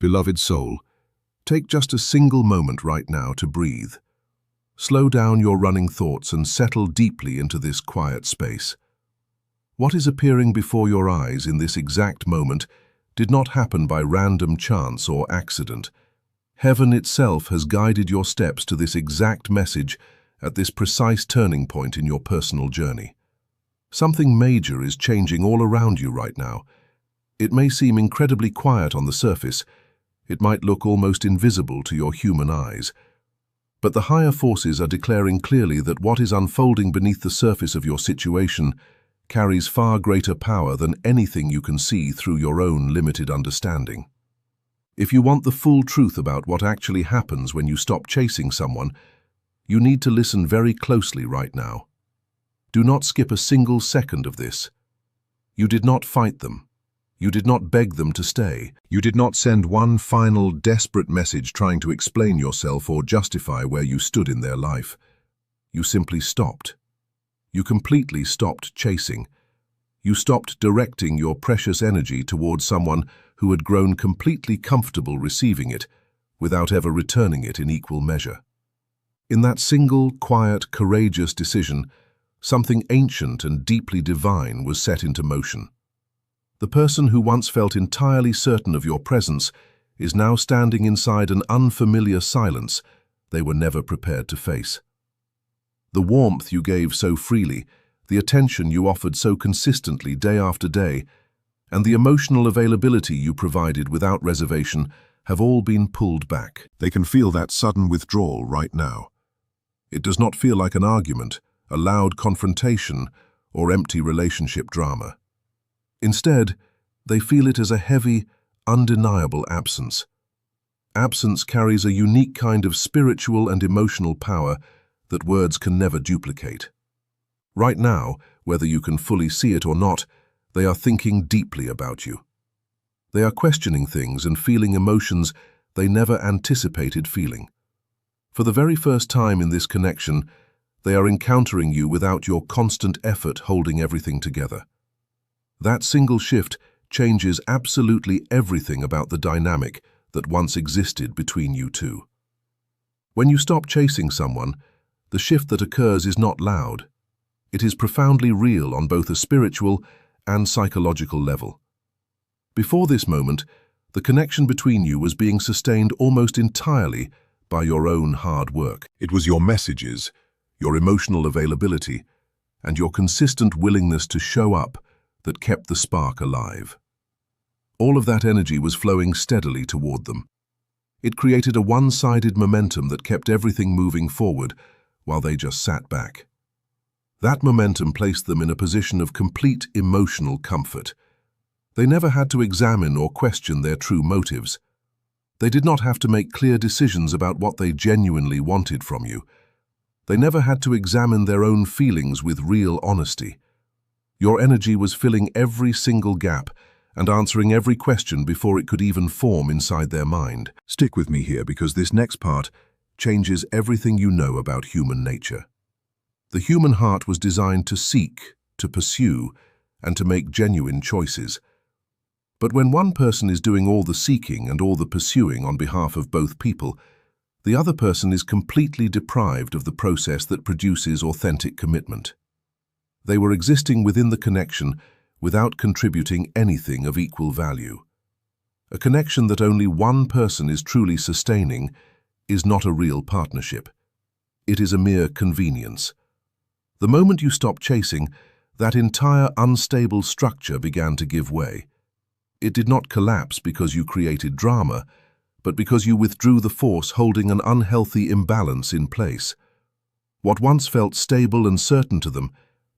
Beloved soul, take just a single moment right now to breathe. Slow down your running thoughts and settle deeply into this quiet space. What is appearing before your eyes in this exact moment did not happen by random chance or accident. Heaven itself has guided your steps to this exact message at this precise turning point in your personal journey. Something major is changing all around you right now. It may seem incredibly quiet on the surface. It might look almost invisible to your human eyes. But the higher forces are declaring clearly that what is unfolding beneath the surface of your situation carries far greater power than anything you can see through your own limited understanding. If you want the full truth about what actually happens when you stop chasing someone, you need to listen very closely right now. Do not skip a single second of this. You did not fight them. You did not beg them to stay. You did not send one final desperate message trying to explain yourself or justify where you stood in their life. You simply stopped. You completely stopped chasing. You stopped directing your precious energy towards someone who had grown completely comfortable receiving it without ever returning it in equal measure. In that single, quiet, courageous decision, something ancient and deeply divine was set into motion. The person who once felt entirely certain of your presence is now standing inside an unfamiliar silence they were never prepared to face. The warmth you gave so freely, the attention you offered so consistently day after day, and the emotional availability you provided without reservation have all been pulled back. They can feel that sudden withdrawal right now. It does not feel like an argument, a loud confrontation, or empty relationship drama. Instead, they feel it as a heavy, undeniable absence. Absence carries a unique kind of spiritual and emotional power that words can never duplicate. Right now, whether you can fully see it or not, they are thinking deeply about you. They are questioning things and feeling emotions they never anticipated feeling. For the very first time in this connection, they are encountering you without your constant effort holding everything together. That single shift changes absolutely everything about the dynamic that once existed between you two. When you stop chasing someone, the shift that occurs is not loud. It is profoundly real on both a spiritual and psychological level. Before this moment, the connection between you was being sustained almost entirely by your own hard work. It was your messages, your emotional availability, and your consistent willingness to show up that kept the spark alive. All of that energy was flowing steadily toward them. It created a one-sided momentum that kept everything moving forward while they just sat back. That momentum placed them in a position of complete emotional comfort. They never had to examine or question their true motives. They did not have to make clear decisions about what they genuinely wanted from you. They never had to examine their own feelings with real honesty. Your energy was filling every single gap and answering every question before it could even form inside their mind. Stick with me here because this next part changes everything you know about human nature. The human heart was designed to seek, to pursue, and to make genuine choices. But when one person is doing all the seeking and all the pursuing on behalf of both people, the other person is completely deprived of the process that produces authentic commitment. They were existing within the connection without contributing anything of equal value. A connection that only one person is truly sustaining is not a real partnership. It is a mere convenience. The moment you stop chasing, that entire unstable structure began to give way. It did not collapse because you created drama, but because you withdrew the force holding an unhealthy imbalance in place. What once felt stable and certain to them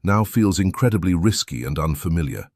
now feels incredibly risky and unfamiliar.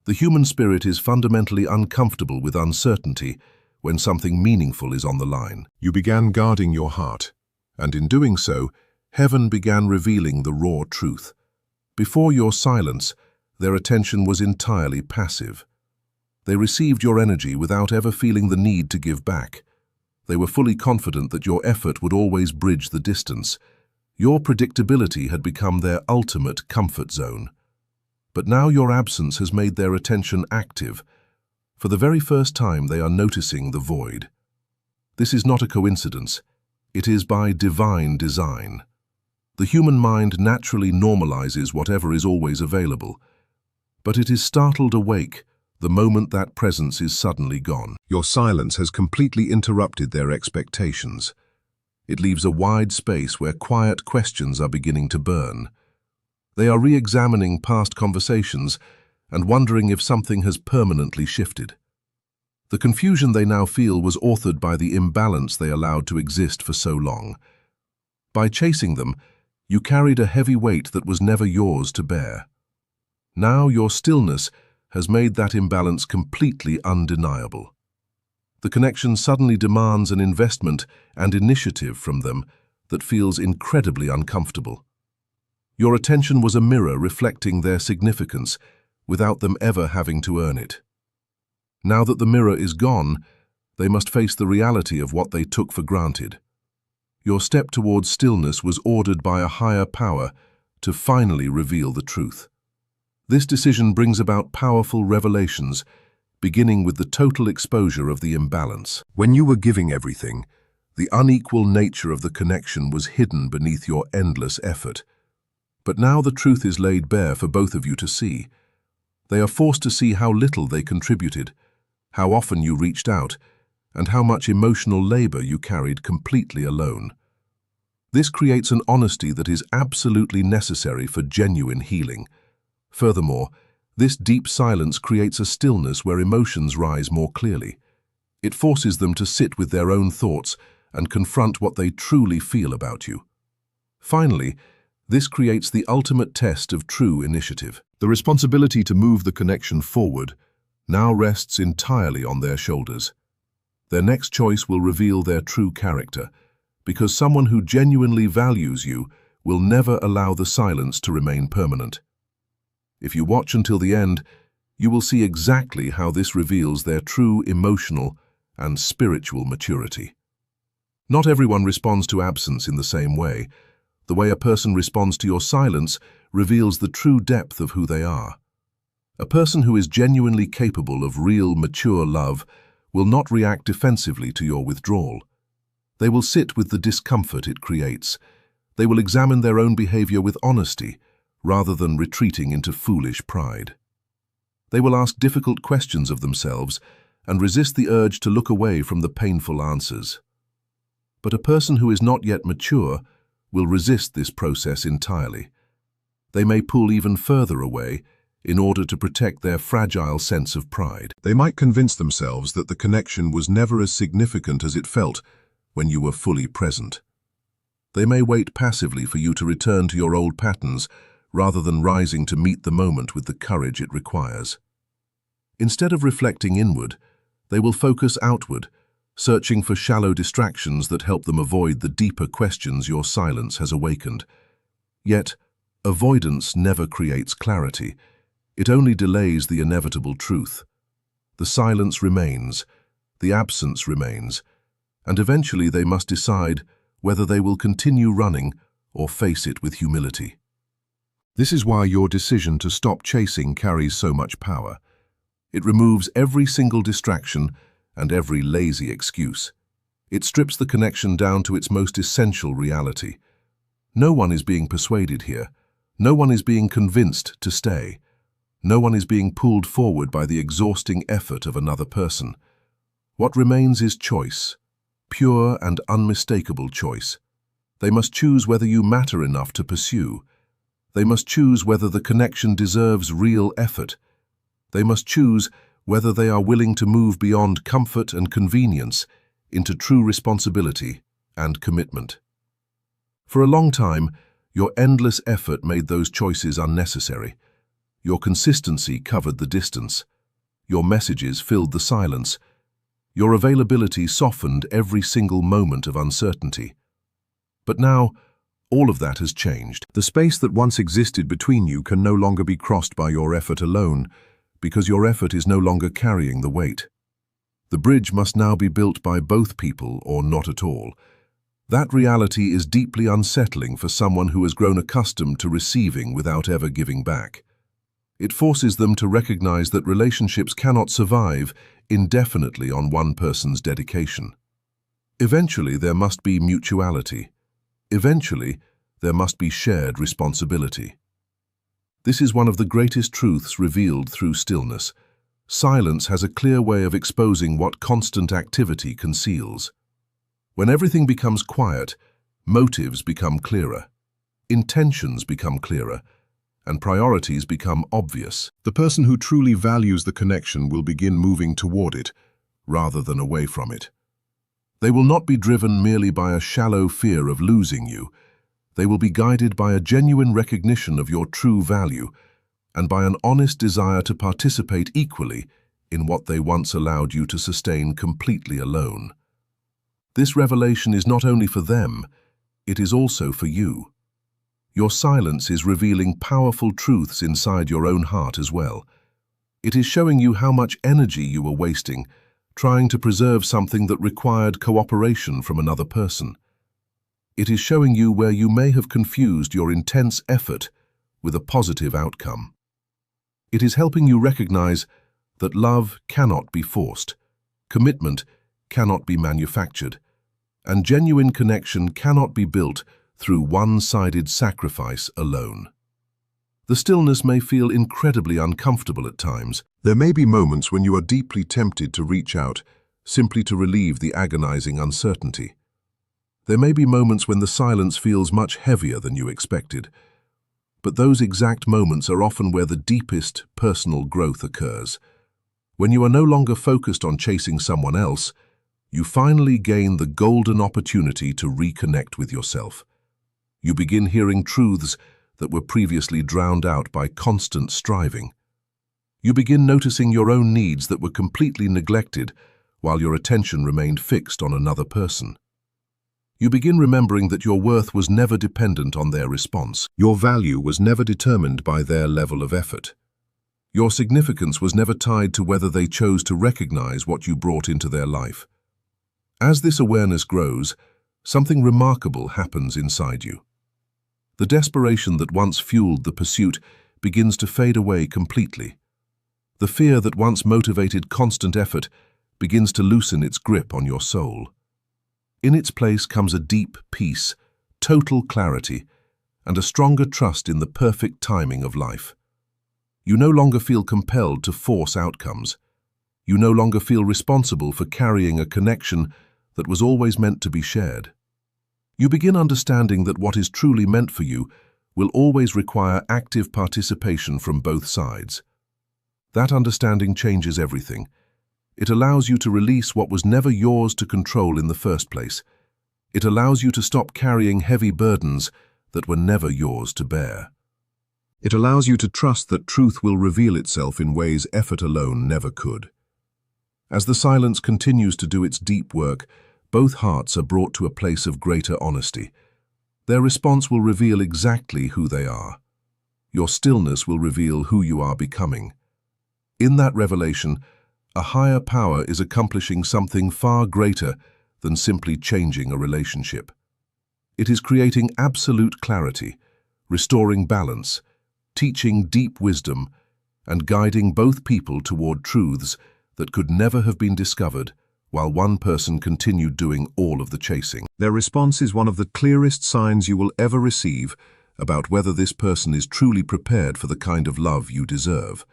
The human spirit is fundamentally uncomfortable with uncertainty when something meaningful is on the line. You began guarding your heart, and in doing so, heaven began revealing the raw truth. Before your silence, their attention was entirely passive. They received your energy without ever feeling the need to give back. They were fully confident that your effort would always bridge the distance. Your predictability had become their ultimate comfort zone. But now your absence has made their attention active. For the very first time, they are noticing the void. This is not a coincidence. It is by divine design. The human mind naturally normalizes whatever is always available, but it is startled awake the moment that presence is suddenly gone. Your silence has completely interrupted their expectations. It leaves a wide space where quiet questions are beginning to burn. They are re-examining past conversations and wondering if something has permanently shifted. The confusion they now feel was authored by the imbalance they allowed to exist for so long. By chasing them, you carried a heavy weight that was never yours to bear. Now your stillness has made that imbalance completely undeniable. The connection suddenly demands an investment and initiative from them that feels incredibly uncomfortable. Your attention was a mirror reflecting their significance without them ever having to earn it. Now that the mirror is gone, they must face the reality of what they took for granted. Your step towards stillness was ordered by a higher power to finally reveal the truth. This decision brings about powerful revelations, beginning with the total exposure of the imbalance. When you were giving everything, the unequal nature of the connection was hidden beneath your endless effort. But now the truth is laid bare for both of you to see. They are forced to see how little they contributed, how often you reached out, and how much emotional labor you carried completely alone. This creates an honesty that is absolutely necessary for genuine healing. Furthermore, this deep silence creates a stillness where emotions rise more clearly. It forces them to sit with their own thoughts and confront what they truly feel about you. Finally, this creates the ultimate test of true initiative. The responsibility to move the connection forward now rests entirely on their shoulders. Their next choice will reveal their true character, because someone who genuinely values you will never allow the silence to remain permanent. If you watch until the end, you will see exactly how this reveals their true emotional and spiritual maturity. Not everyone responds to absence in the same way. The way a person responds to your silence reveals the true depth of who they are. A person who is genuinely capable of real, mature love will not react defensively to your withdrawal. They will sit with the discomfort it creates. They will examine their own behavior with honesty, rather than retreating into foolish pride. They will ask difficult questions of themselves and resist the urge to look away from the painful answers. But a person who is not yet mature will resist this process entirely. They may pull even further away in order to protect their fragile sense of pride. They might convince themselves that the connection was never as significant as it felt when you were fully present. They may wait passively for you to return to your old patterns rather than rising to meet the moment with the courage it requires. Instead of reflecting inward, they will focus outward, searching for shallow distractions that help them avoid the deeper questions your silence has awakened. Yet, avoidance never creates clarity. It only delays the inevitable truth. The silence remains, the absence remains, and eventually they must decide whether they will continue running or face it with humility. This is why your decision to stop chasing carries so much power. It removes every single distraction and every lazy excuse. It strips the connection down to its most essential reality. No one is being persuaded here. No one is being convinced to stay. No one is being pulled forward by the exhausting effort of another person. What remains is choice, pure and unmistakable choice. They must choose whether you matter enough to pursue. They must choose whether the connection deserves real effort. They must choose whether they are willing to move beyond comfort and convenience into true responsibility and commitment. For a long time, your endless effort made those choices unnecessary. Your consistency covered the distance. Your messages filled the silence. Your availability softened every single moment of uncertainty. But now, all of that has changed. The space that once existed between you can no longer be crossed by your effort alone, because your effort is no longer carrying the weight. The bridge must now be built by both people or not at all. That reality is deeply unsettling for someone who has grown accustomed to receiving without ever giving back. It forces them to recognize that relationships cannot survive indefinitely on one person's dedication. Eventually, there must be mutuality. Eventually, there must be shared responsibility. This is one of the greatest truths revealed through stillness. Silence has a clear way of exposing what constant activity conceals. When everything becomes quiet, motives become clearer, intentions become clearer, and priorities become obvious. The person who truly values the connection will begin moving toward it, rather than away from it. They will not be driven merely by a shallow fear of losing you. They will be guided by a genuine recognition of your true value and by an honest desire to participate equally in what they once allowed you to sustain completely alone. This revelation is not only for them, it is also for you. Your silence is revealing powerful truths inside your own heart as well. It is showing you how much energy you were wasting trying to preserve something that required cooperation from another person. It is showing you where you may have confused your intense effort with a positive outcome. It is helping you recognize that love cannot be forced, commitment cannot be manufactured, and genuine connection cannot be built through one-sided sacrifice alone. The stillness may feel incredibly uncomfortable at times. There may be moments when you are deeply tempted to reach out, simply to relieve the agonizing uncertainty. There may be moments when the silence feels much heavier than you expected. But those exact moments are often where the deepest personal growth occurs. When you are no longer focused on chasing someone else, you finally gain the golden opportunity to reconnect with yourself. You begin hearing truths that were previously drowned out by constant striving. You begin noticing your own needs that were completely neglected while your attention remained fixed on another person. You begin remembering that your worth was never dependent on their response. Your value was never determined by their level of effort. Your significance was never tied to whether they chose to recognize what you brought into their life. As this awareness grows, something remarkable happens inside you. The desperation that once fueled the pursuit begins to fade away completely. The fear that once motivated constant effort begins to loosen its grip on your soul. In its place comes a deep peace, total clarity, and a stronger trust in the perfect timing of life. You no longer feel compelled to force outcomes. You no longer feel responsible for carrying a connection that was always meant to be shared. You begin understanding that what is truly meant for you will always require active participation from both sides. That understanding changes everything. It allows you to release what was never yours to control in the first place. It allows you to stop carrying heavy burdens that were never yours to bear. It allows you to trust that truth will reveal itself in ways effort alone never could. As the silence continues to do its deep work, both hearts are brought to a place of greater honesty. Their response will reveal exactly who they are. Your stillness will reveal who you are becoming. In that revelation, a higher power is accomplishing something far greater than simply changing a relationship. It is creating absolute clarity, restoring balance, teaching deep wisdom, and guiding both people toward truths that could never have been discovered while one person continued doing all of the chasing. Their response is one of the clearest signs you will ever receive about whether this person is truly prepared for the kind of love you deserve.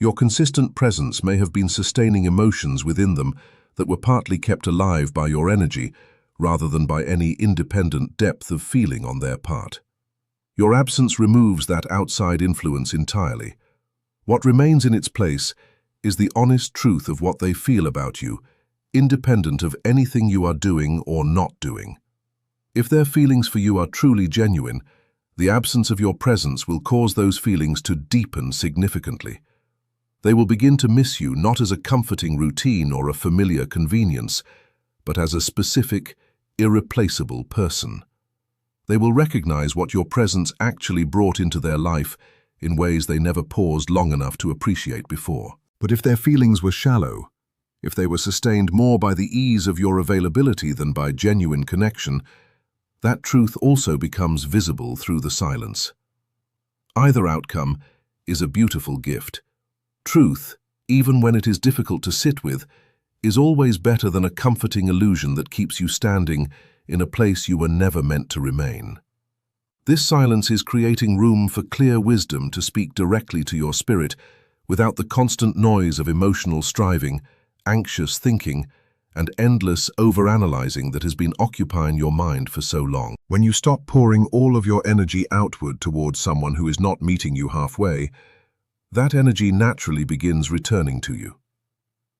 Your consistent presence may have been sustaining emotions within them that were partly kept alive by your energy rather than by any independent depth of feeling on their part. Your absence removes that outside influence entirely. What remains in its place is the honest truth of what they feel about you, independent of anything you are doing or not doing. If their feelings for you are truly genuine, the absence of your presence will cause those feelings to deepen significantly. They will begin to miss you not as a comforting routine or a familiar convenience, but as a specific, irreplaceable person. They will recognize what your presence actually brought into their life in ways they never paused long enough to appreciate before. But if their feelings were shallow, if they were sustained more by the ease of your availability than by genuine connection, that truth also becomes visible through the silence. Either outcome, is a beautiful gift. Truth, even when it is difficult to sit with, is always better than a comforting illusion that keeps you standing in a place you were never meant to remain. This silence is creating room for clear wisdom to speak directly to your spirit without the constant noise of emotional striving, anxious thinking, and endless overanalyzing that has been occupying your mind for so long. When you stop pouring all of your energy outward towards someone who is not meeting you halfway, that energy naturally begins returning to you.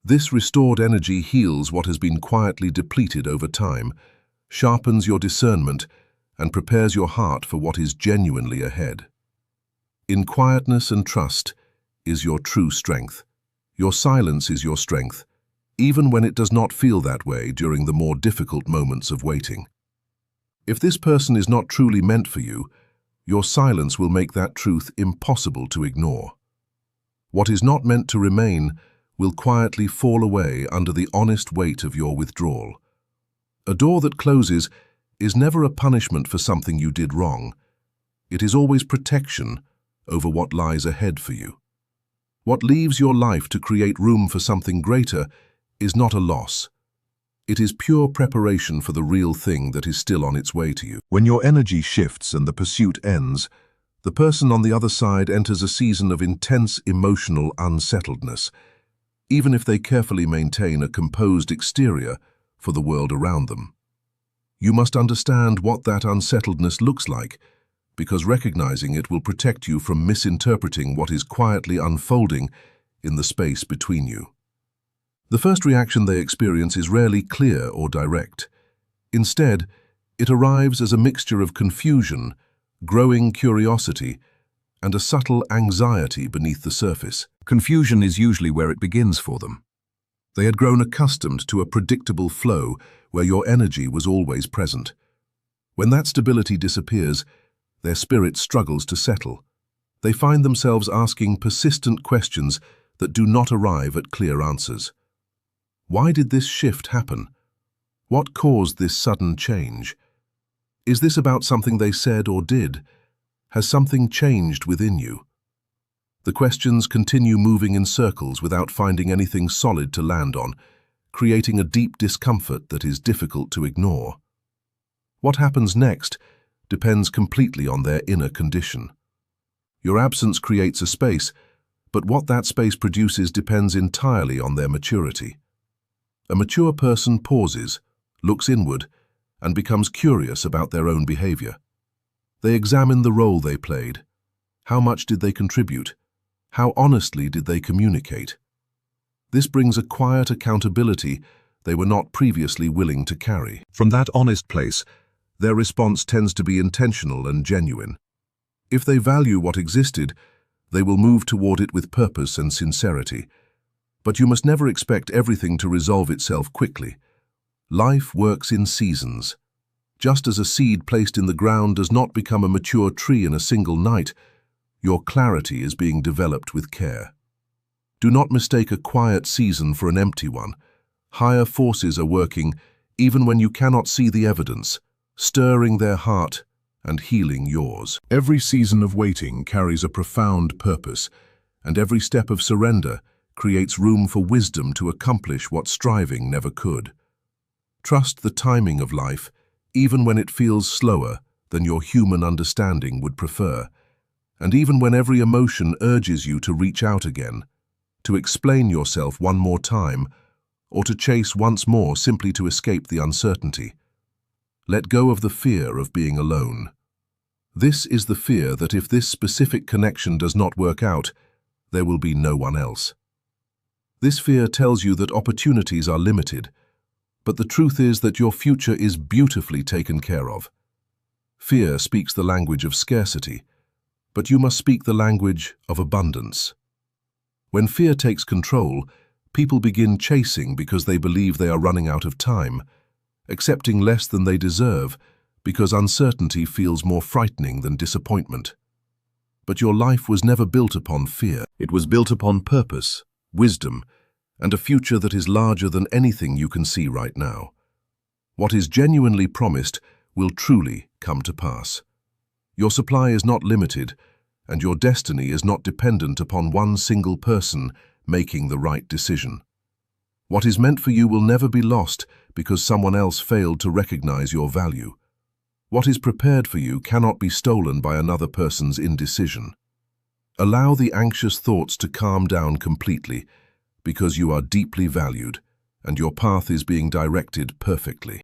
This restored energy heals what has been quietly depleted over time, sharpens your discernment, and prepares your heart for what is genuinely ahead. In quietness and trust is your true strength. Your silence is your strength, even when it does not feel that way during the more difficult moments of waiting. If this person is not truly meant for you, your silence will make that truth impossible to ignore. What is not meant to remain will quietly fall away under the honest weight of your withdrawal. A door that closes is never a punishment for something you did wrong. It is always protection over what lies ahead for you. What leaves your life to create room for something greater is not a loss. It is pure preparation for the real thing that is still on its way to you. When your energy shifts and the pursuit ends, the person on the other side enters a season of intense emotional unsettledness, even if they carefully maintain a composed exterior for the world around them. You must understand what that unsettledness looks like, because recognizing it will protect you from misinterpreting what is quietly unfolding in the space between you. The first reaction they experience is rarely clear or direct. Instead, it arrives as a mixture of confusion, growing curiosity, and a subtle anxiety beneath the surface. Confusion is usually where it begins for them. They had grown accustomed to a predictable flow where your energy was always present. When that stability disappears, their spirit struggles to settle. They find themselves asking persistent questions that do not arrive at clear answers. Why did this shift happen? What caused this sudden change? Is this about something they said or did? Has something changed within you? The questions continue moving in circles without finding anything solid to land on, creating a deep discomfort that is difficult to ignore. What happens next depends completely on their inner condition. Your absence creates a space, but what that space produces depends entirely on their maturity. A mature person pauses, looks inward, and becomes curious about their own behavior. They examine the role they played. How much did they contribute? How honestly did they communicate? This brings a quiet accountability they were not previously willing to carry. From that honest place, their response tends to be intentional and genuine. If they value what existed, they will move toward it with purpose and sincerity. But you must never expect everything to resolve itself quickly. Life works in seasons. Just as a seed placed in the ground does not become a mature tree in a single night, your clarity is being developed with care. Do not mistake a quiet season for an empty one. Higher forces are working even when you cannot see the evidence, stirring their heart and healing yours. Every season of waiting carries a profound purpose, and every step of surrender creates room for wisdom to accomplish what striving never could. Trust the timing of life, even when it feels slower than your human understanding would prefer, and even when every emotion urges you to reach out again, to explain yourself one more time, or to chase once more simply to escape the uncertainty. Let go of the fear of being alone. This is the fear that if this specific connection does not work out, there will be no one else. This fear tells you that opportunities are limited, but the truth is that your future is beautifully taken care of. Fear speaks the language of scarcity, but you must speak the language of abundance. When fear takes control, people begin chasing because they believe they are running out of time, accepting less than they deserve because uncertainty feels more frightening than disappointment. But your life was never built upon fear. It was built upon purpose, wisdom, and a future that is larger than anything you can see right now. What is genuinely promised will truly come to pass. Your supply is not limited, and your destiny is not dependent upon one single person making the right decision. What is meant for you will never be lost because someone else failed to recognize your value. What is prepared for you cannot be stolen by another person's indecision. Allow the anxious thoughts to calm down completely because you are deeply valued and your path is being directed perfectly.